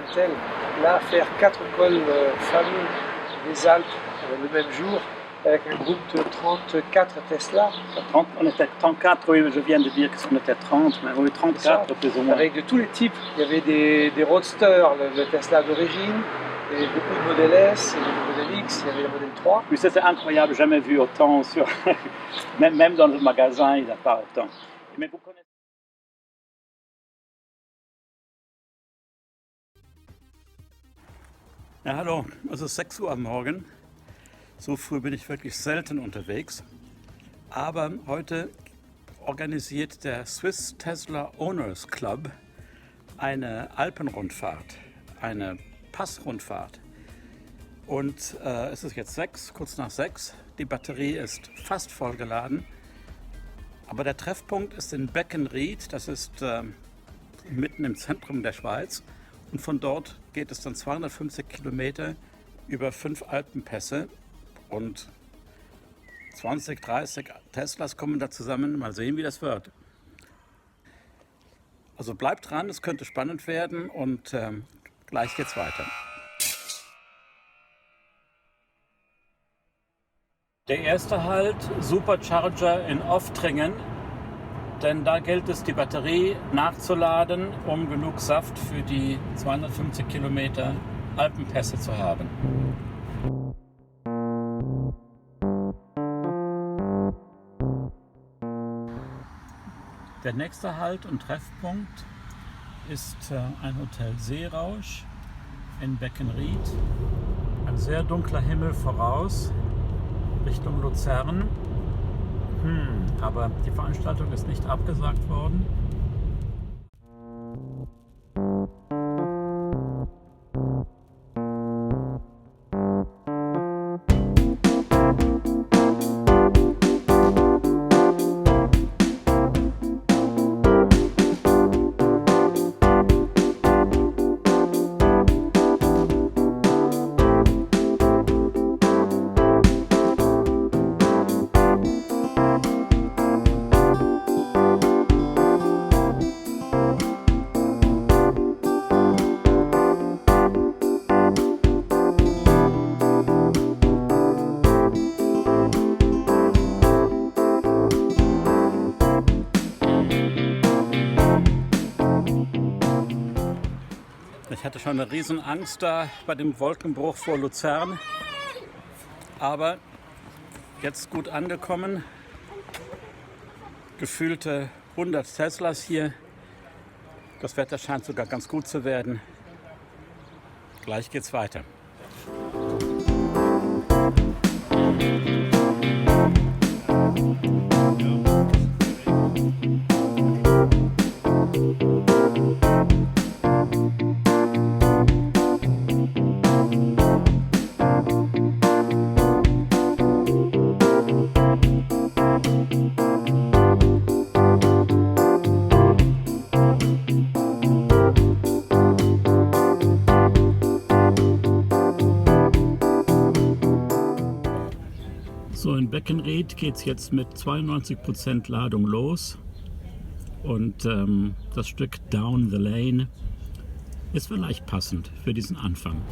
Intel, là, faire 4 cols fameux des Alpes le même jour, avec un groupe de 34 Tesla. 30, on était 34, oui, je viens de dire qu'on était 30, mais oui, 34 plus ou moins. Avec de tous les types. Il y avait des roadsters, le Tesla d'origine, il y avait beaucoup de modèles S, il y avait le modèle X, il y avait le modèle 3. Oui, c'était incroyable, jamais vu autant sur... même dans le magasin, il n'y a pas autant. Mais vous connaissez... Ja, hallo, es ist 6 Uhr am Morgen. So früh bin ich wirklich selten unterwegs. Aber heute organisiert der Swiss Tesla Owners Club eine Alpenrundfahrt, eine Passrundfahrt. Und es ist jetzt 6, kurz nach 6. Die Batterie ist fast vollgeladen. Aber der Treffpunkt ist in Beckenried, das ist mitten im Zentrum der Schweiz. Und von dort geht es dann 250 Kilometer über 5 Alpenpässe und 20, 30 Teslas kommen da zusammen. Mal sehen, wie das wird. Also bleibt dran, es könnte spannend werden und gleich geht's weiter. Der erste Halt, Supercharger in Oftringen. Denn da gilt es, die Batterie nachzuladen, um genug Saft für die 250 Kilometer Alpenpässe zu haben. Der nächste Halt und Treffpunkt ist ein Hotel Seerausch in Beckenried. Ein sehr dunkler Himmel voraus, Richtung Luzern. Aber die Veranstaltung ist nicht abgesagt worden. Ich hatte schon eine riesen Angst da bei dem Wolkenbruch vor Luzern, aber jetzt gut angekommen. Gefühlte 100 Teslas hier. Das Wetter scheint sogar ganz gut zu werden. Gleich geht's weiter. So, in Beckenried geht es jetzt mit 92% Ladung los und das Stück Down the Lane ist vielleicht passend für diesen Anfang.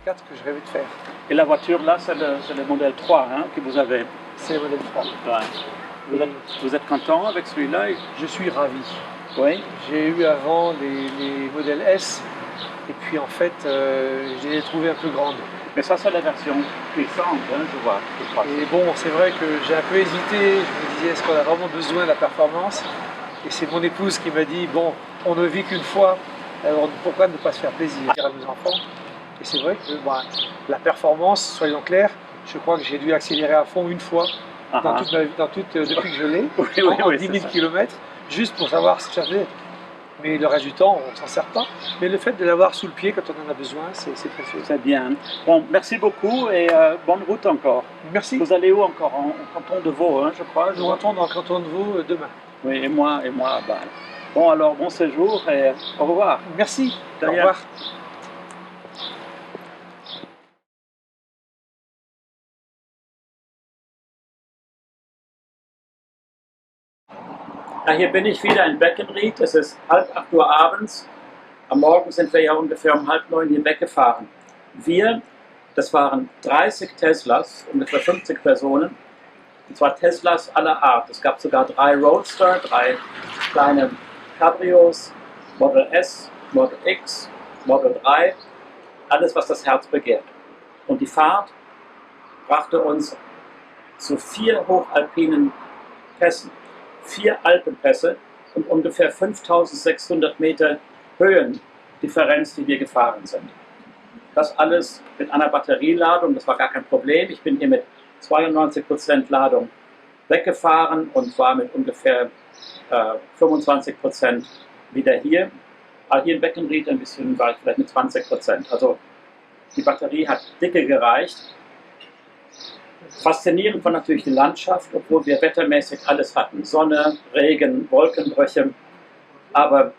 4x4 que je rêvais de faire. Et la voiture là, c'est le modèle 3 hein, que vous avez. C'est le modèle 3. Ouais. Vous êtes content avec celui-là? Je suis ravi. Oui. J'ai eu avant les modèles S, et puis en fait, je les ai trouvés un peu grandes. Mais ça, c'est la version puissante, hein, je vois. Et bon, c'est vrai que j'ai un peu hésité. Je me disais, est-ce qu'on a vraiment besoin de la performance? Et c'est mon épouse qui m'a dit, bon, on ne vit qu'une fois, alors pourquoi ne pas se faire plaisir à nos enfants? Et c'est vrai que la performance, soyons clairs, je crois que j'ai dû accélérer à fond une fois depuis que je l'ai, en 10 000 km, juste pour savoir ce que ça faisait. Mais le reste du temps, on ne s'en sert pas. Mais le fait de l'avoir sous le pied quand on en a besoin, c'est précieux. C'est bien. Bon, merci beaucoup et bonne route encore. Merci. Vous allez où encore? En canton de Vaud, hein, je crois. Nous rentrons dans le canton de Vaud demain. Oui, et moi à Bâle. Bon, alors, bon séjour et au revoir. Merci. Au revoir. Ja, hier bin ich wieder in Beckenried. Es ist 7:30 Uhr abends. Am Morgen sind wir ja ungefähr um 8:30 hier weggefahren. Wir, das waren 30 Teslas, ungefähr 50 Personen. Und zwar Teslas aller Art. Es gab sogar 3 Roadster, 3 kleine Cabrios, Model S, Model X, Model 3. Alles, was das Herz begehrt. Und die Fahrt brachte uns zu 4 hochalpinen Pässen. 4 Alpenpässe und ungefähr 5600 Meter Höhendifferenz, die wir gefahren sind. Das alles mit einer Batterieladung, das war gar kein Problem. Ich bin hier mit 92% Ladung weggefahren und war mit ungefähr 25% wieder hier. Aber hier in Beckenried ein bisschen war ich vielleicht mit 20%. Also die Batterie hat dicke gereicht. Faszinierend war natürlich die Landschaft, obwohl wir wettermäßig alles hatten. Sonne, Regen, Wolkenbrüche. Aber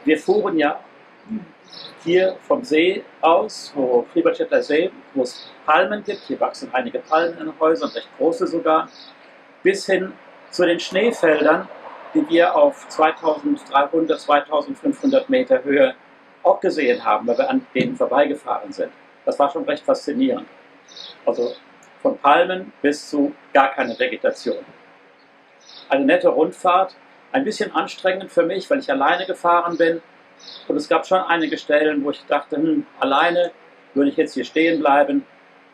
wir fuhren ja hier vom See aus, wo Friedbertstädter See, wo es Palmen gibt. Hier wachsen einige Palmen in den Häusern, recht große sogar. Bis hin zu den Schneefeldern, die wir auf 2300, 2500 Meter Höhe auch gesehen haben, weil wir an denen vorbeigefahren sind. Das war schon recht faszinierend. Also von Palmen bis zu gar keine Vegetation. Eine nette Rundfahrt, ein bisschen anstrengend für mich, weil ich alleine gefahren bin. Und es gab schon einige Stellen, wo ich dachte, alleine würde ich jetzt hier stehen bleiben,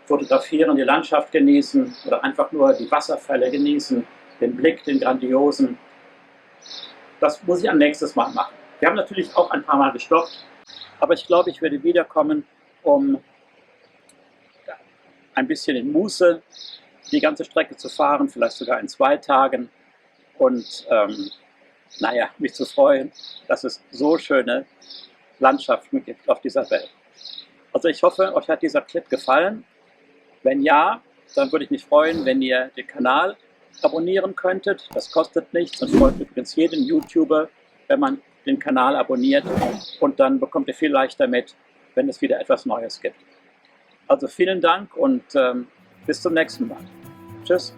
fotografieren, die Landschaft genießen oder einfach nur die Wasserfälle genießen, den Blick, den grandiosen. Das muss ich am nächsten Mal machen. Wir haben natürlich auch ein paar Mal gestoppt, aber ich glaube, ich werde wiederkommen, um ein bisschen in Muße die ganze Strecke zu fahren, vielleicht sogar in 2 Tagen und mich zu freuen, dass es so schöne Landschaften gibt auf dieser Welt. Also ich hoffe, euch hat dieser Clip gefallen. Wenn ja, dann würde ich mich freuen, wenn ihr den Kanal abonnieren könntet. Das kostet nichts und freut übrigens jeden YouTuber, wenn man den Kanal abonniert, und dann bekommt ihr viel leichter mit, wenn es wieder etwas Neues gibt. Also vielen Dank und bis zum nächsten Mal. Tschüss.